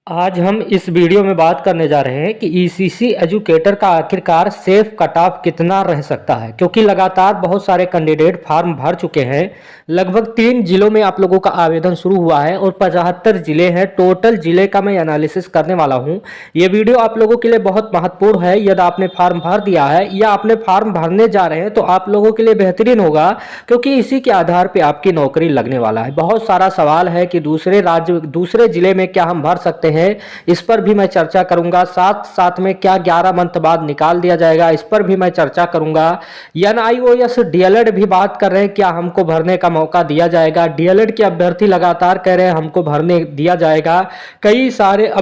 आज हम इस वीडियो में बात करने जा रहे हैं कि ईसीसी एजुकेटर का आखिरकार सेफ कट ऑफ कितना रह सकता है, क्योंकि लगातार बहुत सारे कैंडिडेट फॉर्म भर चुके हैं। लगभग 3 जिलों में आप लोगों का आवेदन शुरू हुआ है और 75 जिले हैं। टोटल जिले का मैं एनालिसिस करने वाला हूं। ये वीडियो आप लोगों के लिए बहुत महत्वपूर्ण है। यदि आपने फॉर्म भर दिया है या आपने फॉर्म भरने जा रहे हैं तो आप लोगों के लिए बेहतरीन होगा, क्योंकि इसी के आधार पर आपकी नौकरी लगने वाला है। बहुत सारा सवाल है कि दूसरे राज्य दूसरे जिले में क्या हम भर सकते हैं, इस पर भी मैं चर्चा करूंगा। साथ साथ में क्या 11 मंथ बाद निकाल दिया जाएगा, इस पर भी मैं चर्चा करूंगा। एनआईओएस डीएलएड भी बात कर रहे हैं, क्या हमको भरने का मौका दिया जाएगा। डीएलएड के अभ्यर्थी लगातार कह रहे हैं हमको भरने दिया जाएगा। कई सारे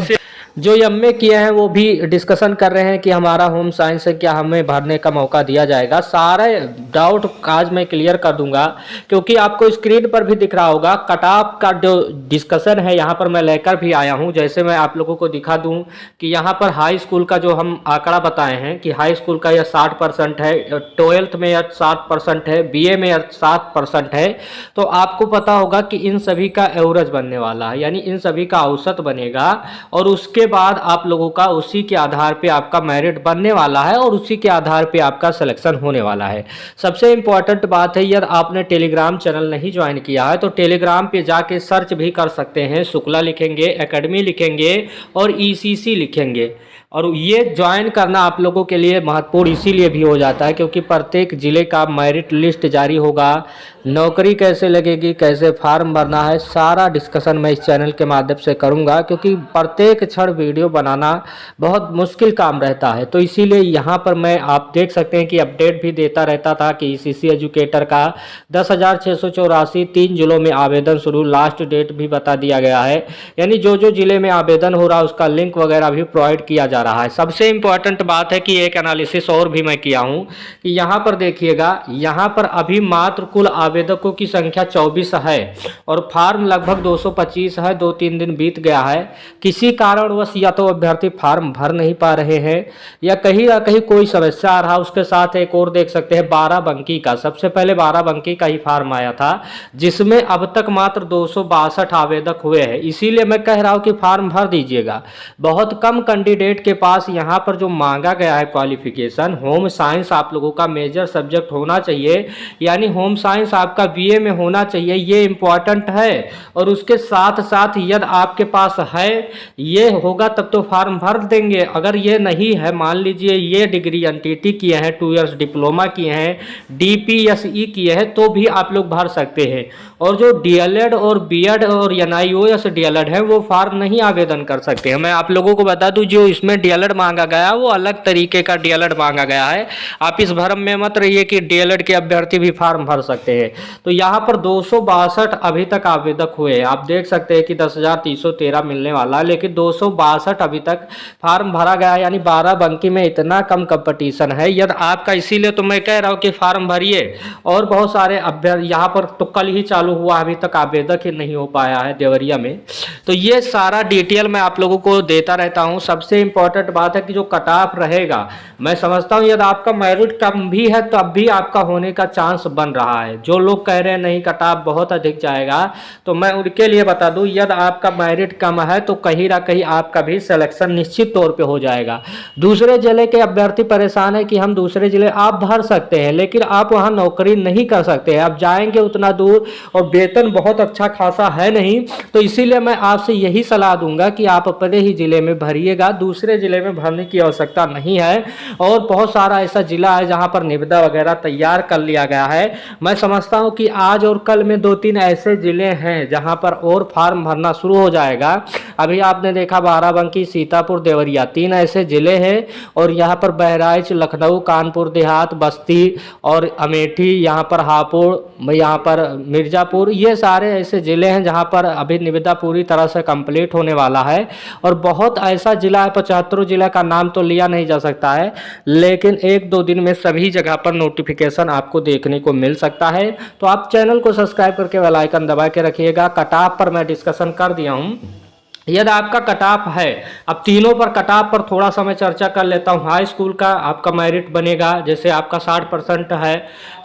जो एमए किए हैं वो भी डिस्कशन कर रहे हैं कि हमारा होम साइंस है, क्या हमें भरने का मौका दिया जाएगा। सारे डाउट आज मैं क्लियर कर दूंगा, क्योंकि आपको स्क्रीन पर भी दिख रहा होगा कट ऑफ का जो डिस्कशन है यहाँ पर मैं लेकर भी आया हूँ। जैसे मैं आप लोगों को दिखा दूं कि यहाँ पर हाई स्कूल का जो हम आंकड़ा बताए हैं कि हाई स्कूल का यह 60% है, 12th में यह 60% है, बीए में यह 60% है। तो आपको पता होगा कि इन सभी का एवरेज बनने वाला है, यानी इन सभी का औसत बनेगा और उसके बाद आप लोगों का उसी के आधार पे आपका मेरिट बनने वाला है और उसी के आधार पे आपका सिलेक्शन होने वाला है। सबसे इंपॉर्टेंट बात है, यदि आपने टेलीग्राम चैनल नहीं ज्वाइन किया है तो टेलीग्राम पे जाके सर्च भी कर सकते हैं। शुक्ला लिखेंगे, एकेडमी लिखेंगे और ईसीसी लिखेंगे, और ये ज्वाइन करना आप लोगों के लिए महत्वपूर्ण इसीलिए भी हो जाता है क्योंकि प्रत्येक जिले का मेरिट लिस्ट जारी होगा। नौकरी कैसे लगेगी, कैसे फॉर्म भरना है, सारा डिस्कशन मैं इस चैनल के माध्यम से करूंगा, क्योंकि प्रत्येक क्षण वीडियो बनाना बहुत मुश्किल काम रहता है। तो इसीलिए यहाँ पर मैं आप देख सकते हैं कि अपडेट भी देता रहता था कि ईसीसी एजुकेटर का 10,684 3 जिलों में आवेदन शुरू, लास्ट डेट भी बता दिया गया है। यानी जो जो जिले में आवेदन हो रहा है उसका लिंक वगैरह भी प्रोवाइड किया जा रहा है। सबसे इंपॉर्टेंट बात है कि एक एनालिसिस और भी मैं किया हूं कि यहां पर देखिएगा, यहां पर अभी मात्र कुल आवेदकों की संख्या 24 है और फॉर्म लगभग 225 है। 2-3 दिन बीत गया है। किसी कारणवश या तो अभ्यर्थी फॉर्म भर नहीं पा रहे हैं या कहीं ना कहीं कोई समस्या आ रहा। उसके साथ एक और देख सकते हैं 12 बंकी का, सबसे पहले 12 बंकी का ही फॉर्म आया था जिसमें अब तक मात्र 262 आवेदक हुए हैं। इसीलिए मैं कह रहा हूं कि फॉर्म भर दीजिएगा। बहुत कम कैंडिडेट के पास यहाँ पर जो मांगा गया है क्वालिफिकेशन, होम साइंस आप लोगों का मेजर सब्जेक्ट होना चाहिए, यानी होम साइंस आपका बीए में होना चाहिए, ये इंपॉर्टेंट है। और उसके साथ साथ यदि आपके पास है, ये होगा तब तो फॉर्म भर देंगे। अगर ये नहीं है, मान लीजिए ये डिग्री एनटीटी किए हैं, 2 इयर्स डिप्लोमा किए हैं, डीपीएसई किए हैं, तो भी आप लोग भर सकते हैं। और जो डीएलएड और बीएड और एनआईओएस डीएलएड है वो फॉर्म नहीं आवेदन कर सकते हैं। मैं आप लोगों को बता दूं, जो इसमें डीएलएड मांगा गया वो अलग तरीके का डीएलएड मांगा गया है। आप इस भ्रम में मत रहिए कि डीएलएड के अभ्यर्थी भी फॉर्म भर सकते हैं। तो यहाँ पर 262 अभी तक आवेदक हुए हैं। आप देख सकते हैं कि 10,313 मिलने वाला है, लेकिन 262 अभी तक फॉर्म भरा गया है, यानी 12 बंकी में इतना कम कंपटीशन है। यदि आपका, इसीलिए तो मैं कह रहा हूँ कि फॉर्म भरिए। और बहुत सारे अभ्यर्थी यहाँ पर तो कल ही चालू हुआ, अभी तक आवेदक ही नहीं हो पाया है देवरिया में। तो ये सारा डिटेल मैं आप लोगों को देता रहता हूँ। सबसे इंपॉर्टेंट बात है कि जो कट ऑफ रहेगा, मैं समझता हूँ यदि आपका मेरिट कम भी है तो अब भी आपका होने का चांस बन रहा है। जो लोग कह रहे हैं नहीं कट ऑफ बहुत अधिक जाएगा, तो मैं उनके लिए बता दूं, यदि आपका मेरिट कम है तो कहीं ना कहीं आपका भी सिलेक्शन निश्चित तौर पे हो जाएगा। दूसरे जिले के अभ्यर्थी परेशान है कि हम दूसरे जिले, आप भर सकते हैं लेकिन आप वहां नौकरी नहीं कर सकते, आप जाएंगे उतना दूर और वेतन बहुत अच्छा खासा है नहीं। तो इसीलिए मैं आपसे यही सलाह दूंगा कि आप अपने ही जिले में भरिएगा, दूसरे जिले में भरने की आवश्यकता नहीं है। और बहुत सारा ऐसा जिला है जहां पर निविदा वगैरह तैयार कर लिया गया है। मैं समझता हूं कि आज और कल में 2-3 ऐसे जिले हैं जहां पर और फॉर्म भरना शुरू हो जाएगा। अभी आपने देखा बाराबंकी, सीतापुर, देवरिया, 3 ऐसे जिले हैं। और यहाँ पर बहराइच, लखनऊ, कानपुर देहात, बस्ती और अमेठी, यहाँ पर हापुड़, यहाँ पर मिर्जापुर, ये सारे ऐसे ज़िले हैं जहां पर अभी निविदा पूरी तरह से कंप्लीट होने वाला है। और बहुत ऐसा ज़िला है, 75 जिला का नाम तो लिया नहीं जा सकता है, लेकिन 1-2 दिन में सभी जगह पर नोटिफिकेशन आपको देखने को मिल सकता है। तो आप चैनल को सब्सक्राइब करके बेल आइकन दबा के रखिएगा। कट ऑफ पर मैं डिस्कशन कर दिया हूँ। यदि आपका कट ऑफ है, अब तीनों पर कट ऑफ पर थोड़ा सा मैं चर्चा कर लेता हूँ। हाई स्कूल का आपका मेरिट बनेगा, जैसे आपका 60% है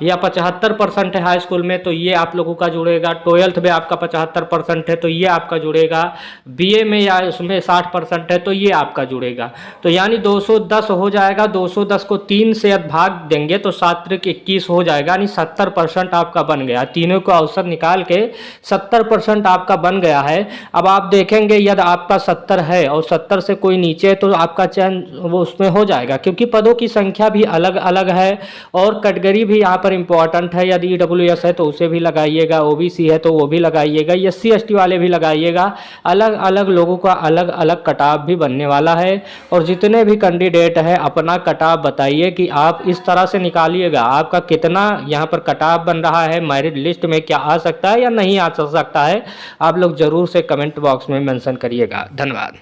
या 75% है हाई स्कूल में, तो ये आप लोगों का जुड़ेगा। 12th में आपका 75% है तो ये आपका जुड़ेगा। बीए में या उसमें 60% है तो ये आपका जुड़ेगा। तो यानी 210 हो जाएगा। 210 को 3 से भाग देंगे तो 7 त्रिक 21 हो जाएगा, यानी 70% आपका बन गया। तीनों को औसत निकाल के 70% आपका बन गया है। अब आप देखेंगे यदि आपका 70 है और 70 से कोई नीचे है तो आपका चयन वो उसमें हो जाएगा, क्योंकि पदों की संख्या भी अलग अलग है और कैटेगरी भी यहाँ पर इम्पोर्टेंट है। यदि ईडब्ल्यूएस है तो उसे भी लगाइएगा, ओबीसी है तो वो भी लगाइएगा, एससी एसटी वाले भी लगाइएगा। अलग अलग लोगों का अलग अलग कटाव भी बनने वाला है। और जितने भी कैंडिडेट हैं अपना कटाव बताइए कि आप इस तरह से निकालिएगा आपका कितना यहाँ पर कटाव बन रहा है, मेरिट लिस्ट में क्या आ सकता है या नहीं आ सकता है। आप लोग जरूर से कमेंट बॉक्स में मेंशन करिएगा। धन्यवाद।